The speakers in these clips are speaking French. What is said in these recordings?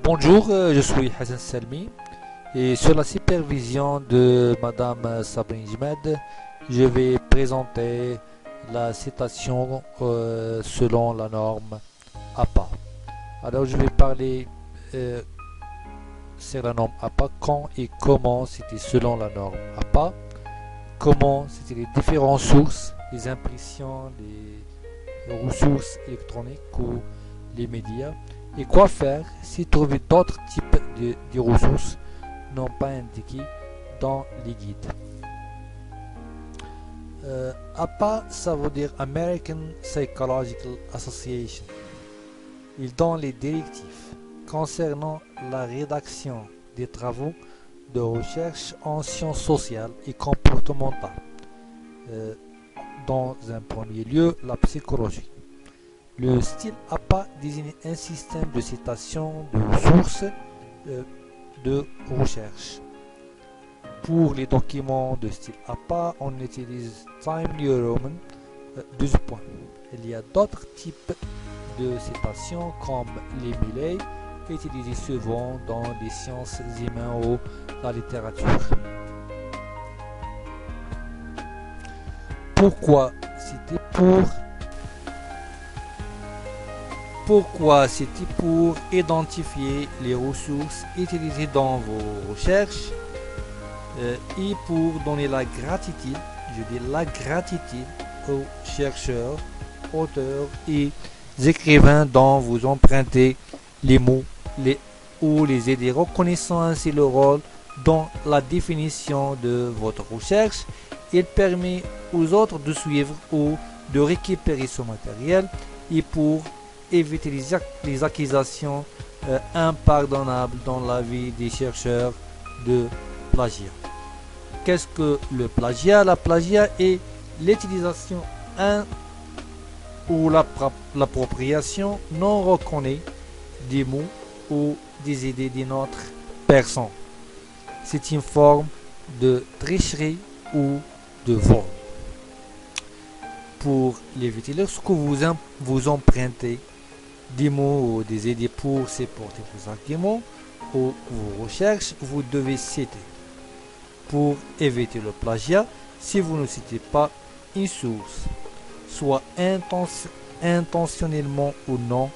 Bonjour, je suis Hassan Salmi et sur la supervision de Madame Sabrine Jmed, je vais présenter la citation selon la norme APA. Alors je vais parler euh, sur la norme APA, quand et comment c'était selon la norme APA, comment c'était les différentes sources, les impressions, les ressources électroniques ou les médias, et quoi faire si trouver d'autres types de ressources non pas indiquées dans les guides. APA, ça veut dire American Psychological Association. Il donne les directives concernant la rédaction des travaux de recherche en sciences sociales et comportementales. Dans un premier lieu, la psychologie. Le style APA désigne un système de citation de sources de recherche. Pour les documents de style APA, on utilise Time New Roman 12 points. Il y a d'autres types de citations comme les millets, utilisés souvent dans les sciences humaines ou la littérature. Pourquoi c'était pour identifier les ressources utilisées dans vos recherches et pour donner la gratitude, je dis la gratitude aux chercheurs, auteurs et écrivains dont vous empruntez les mots ou les aider, reconnaissant ainsi le rôle dans la définition de votre recherche. Il permet aux autres de suivre ou de récupérer ce matériel et pour éviter les accusations impardonnables dans la vie des chercheurs de plagiat. Qu'est-ce que le plagiat? La plagiat est l'utilisation ou l'appropriation non reconnue des mots ou des idées d'une autre personne. C'est une forme de tricherie ou de vol. Pour l'éviter, lorsque vous empruntez des mots ou des idées pour supporter vos arguments ou vos recherches, vous devez citer. Pour éviter le plagiat, si vous ne citez pas une source, soit intentionnellement ou non,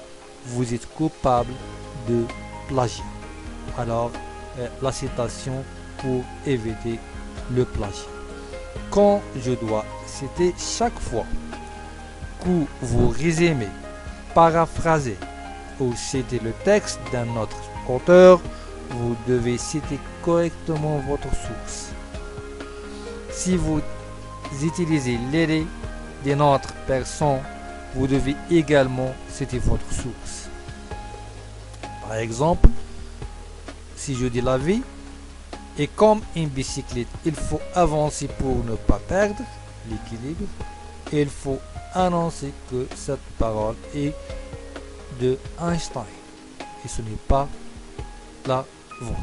vous êtes coupable de plagiat. Alors, la citation pour éviter le plagiat. Quand je dois citer chaque fois que vous résumez, paraphrasez ou citez le texte d'un autre auteur, vous devez citer correctement votre source. Si vous utilisez l'idée d'une autre personne, vous devez également citer votre source. Par exemple, si je dis la vie, et comme une bicyclette, il faut avancer pour ne pas perdre l'équilibre, et il faut annoncer que cette parole est de Einstein et ce n'est pas la vôtre.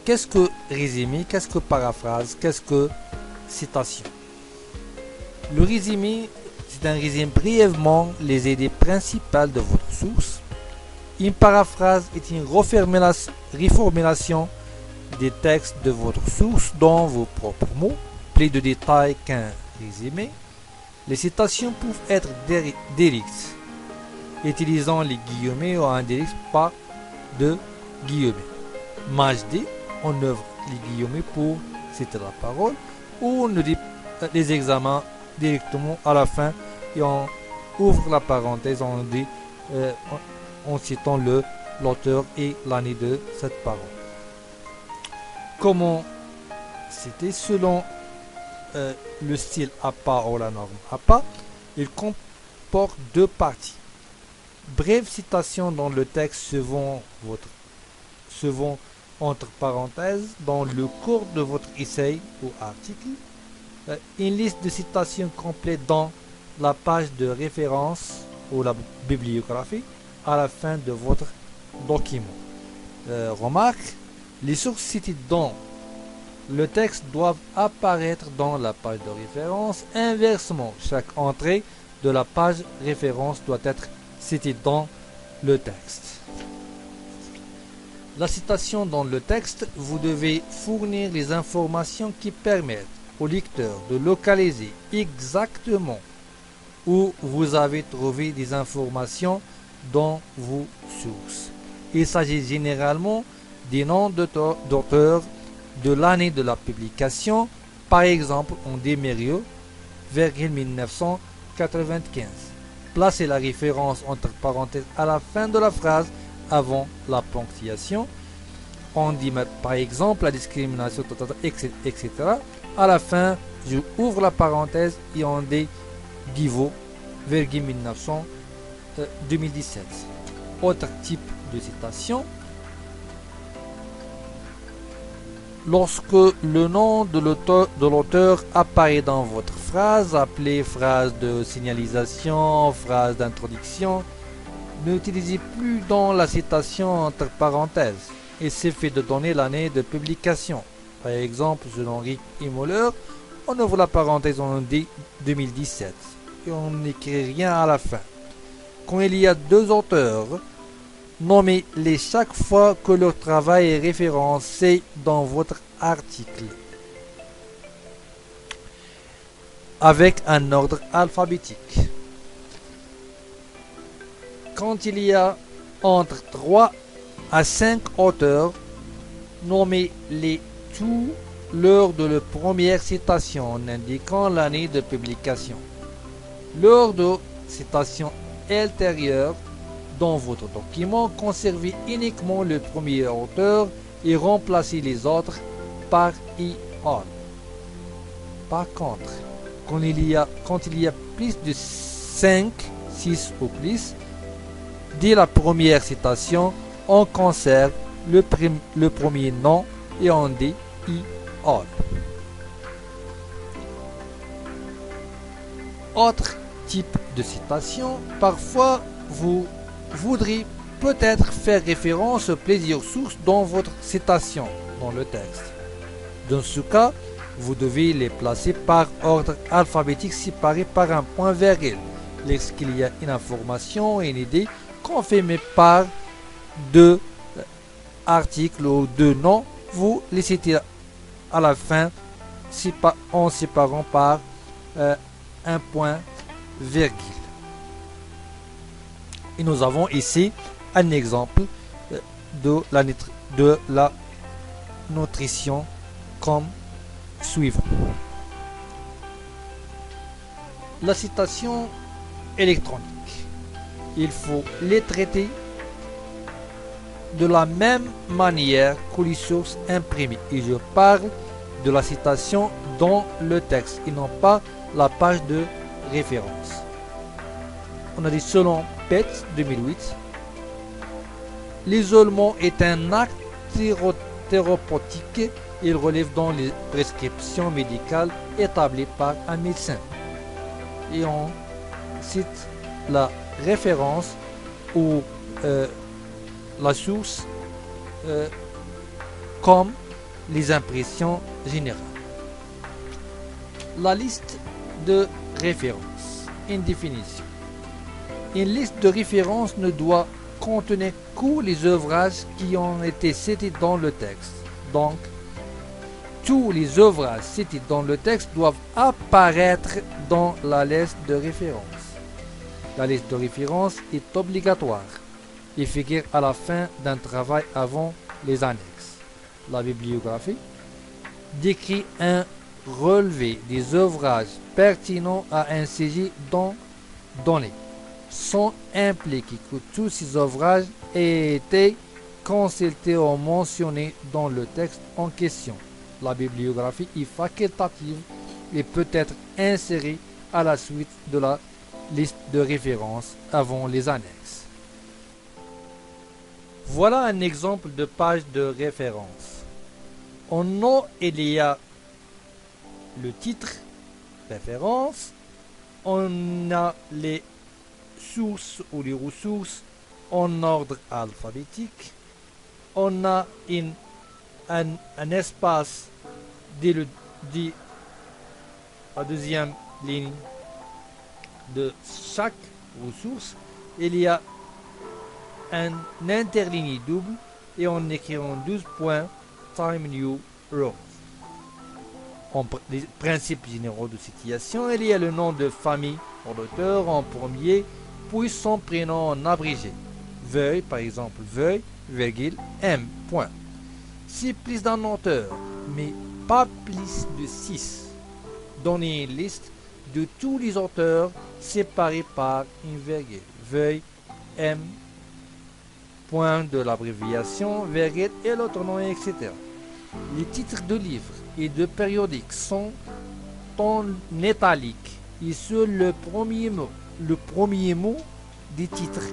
Qu'est-ce que résumé? Qu'est-ce que paraphrase? Qu'est-ce que citation? Le résumé, c'est un résumé brièvement les idées principales de votre source. Une paraphrase est une reformulation des textes de votre source dans vos propres mots, plus de détails qu'un résumé. Les citations peuvent être directes, utilisant les guillemets ou indirects, pas de guillemets. Majdi, on ouvre les guillemets pour citer la parole, ou on dit les examens directement à la fin et on ouvre la parenthèse, on dit en citant l'auteur et l'année de cette parole. Comment citer? Selon le style APA ou la norme APA, il comporte deux parties. Brève citation dans le texte suivant entre parenthèses dans le cours de votre essai ou article. Une liste de citations complète dans la page de référence ou la bibliographie à la fin de votre document. Remarque, les sources citées dans le texte doivent apparaître dans la page de référence. Inversement, chaque entrée de la page référence doit être citée dans le texte. La citation dans le texte, vous devez fournir les informations qui permettent au lecteur de localiser exactement où vous avez trouvé des informations dans vos sources. Il s'agit généralement des noms d'auteurs, de l'année de la publication, par exemple on dit Mérieux, 1995. Placez la référence entre parenthèses à la fin de la phrase avant la ponctuation. On dit par exemple la discrimination, etc. À la fin, je ouvre la parenthèse et on dit Guivaux, 2017. Autre type de citation. Lorsque le nom de l'auteur apparaît dans votre phrase, appelée phrase de signalisation, phrase d'introduction, n'utilisez plus dans la citation entre parenthèses. Il suffit de donner l'année de publication. Par exemple, selon Rick et Moller, on ouvre la parenthèse, on dit 2017 et on n'écrit rien à la fin. Quand il y a deux auteurs, nommez-les chaque fois que leur travail est référencé dans votre article avec un ordre alphabétique. Quand il y a entre 3 à 5 auteurs, nommez-les tous lors de la première citation en indiquant l'année de publication. Lors de citation ultérieure dans votre document, conservez uniquement le premier auteur et remplacez les autres par IOL. Par contre, quand il y a plus de 5, 6 ou plus, dès la première citation, on conserve le premier nom et on dit IOL. Autre type de citation, parfois vous voudrez peut-être faire référence à plusieurs sources dans votre citation, dans le texte. Dans ce cas, vous devez les placer par ordre alphabétique séparé par un point virgule. Lorsqu'il y a une information et une idée confirmée par deux articles ou deux noms, vous les citez à la fin en séparant par un point virgule. Et nous avons ici un exemple de la nutrition comme suivant. La citation électronique. Il faut les traiter de la même manière que les sources imprimées. Et je parle de la citation dans le texte et non pas la page de référence. On a dit selon Pett 2008, l'isolement est un acte thérapeutique. Il relève dans les prescriptions médicales établies par un médecin. Et on cite la référence ou la source comme les impressions générales. La liste de références. Une définition. Une liste de références ne doit contenir que les ouvrages qui ont été cités dans le texte. Donc, tous les ouvrages cités dans le texte doivent apparaître dans la liste de références. La liste de références est obligatoire et figure à la fin d'un travail avant les annexes. La bibliographie décrit un relevé des ouvrages pertinents à un sujet donné, sans impliquer que tous ces ouvrages aient été consultés ou mentionnés dans le texte en question. La bibliographie est facultative et peut être insérée à la suite de la liste de références avant les annexes. Voilà un exemple de page de référence. En nom, il y a le titre, référence. On a les sources ou les ressources en ordre alphabétique. On a un espace dès la deuxième ligne de chaque ressource, il y a un interligne double et en écrivant 12 points time new row. Les principes généraux de situation, il y a le nom de famille pour l'auteur en premier, puis son prénom en abrégé. Veuille, par exemple, veuille, virgule, M, point. Si plus d'un auteur, mais pas plus de 6, donnez une liste de tous les auteurs séparés par une virgule. Veuille, M, point de l'abréviation, virgule et l'autre nom, etc. Les titres de livres et de périodiques sont en italique et sur le premier mot. Le premier mot des titres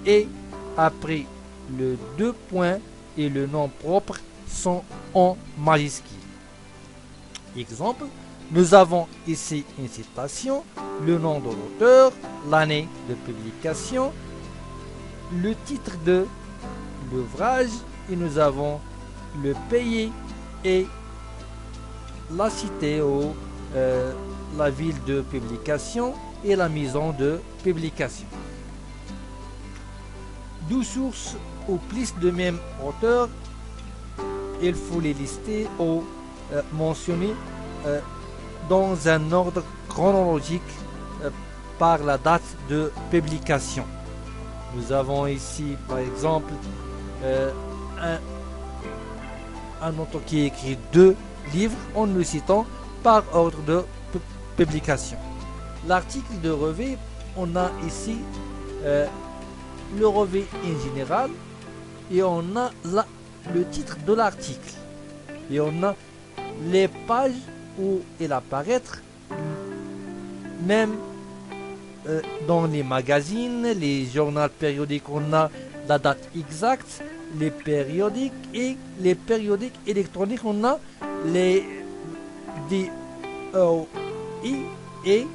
et après le 2 points et le nom propre sont en majuscule. Exemple, nous avons ici une citation, le nom de l'auteur, l'année de publication, le titre de l'ouvrage et nous avons le pays et la cité ou la ville de publication et la maison de publication. 12 sources ou plus de même auteur, il faut les lister ou mentionner dans un ordre chronologique par la date de publication. Nous avons ici par exemple un auteur qui écrit 2 livres en le citant par ordre de publication. L'article de revue, on a ici le revue en général et on a le titre de l'article et on a les pages où il apparaît, même dans les magazines, les journaux périodiques, on a la date exacte, les périodiques et les périodiques électroniques, on a les DOI et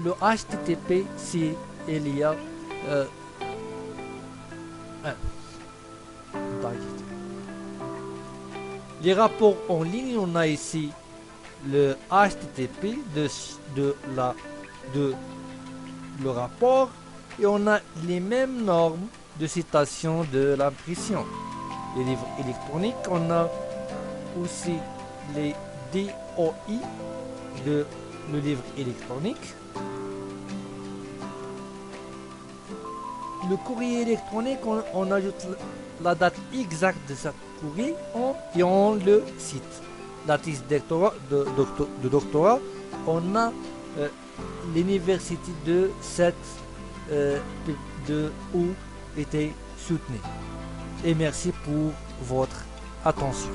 le HTTP si il y a les rapports en ligne, on a ici le HTTP de le rapport et on a les mêmes normes de citation de l'impression. Les livres électroniques, on a aussi les DOI de le livre électronique. Le courrier électronique, on ajoute la date exacte de ce courrier et on le cite. La thèse de doctorat, on a l'université de cette où était soutenue. Et merci pour votre attention.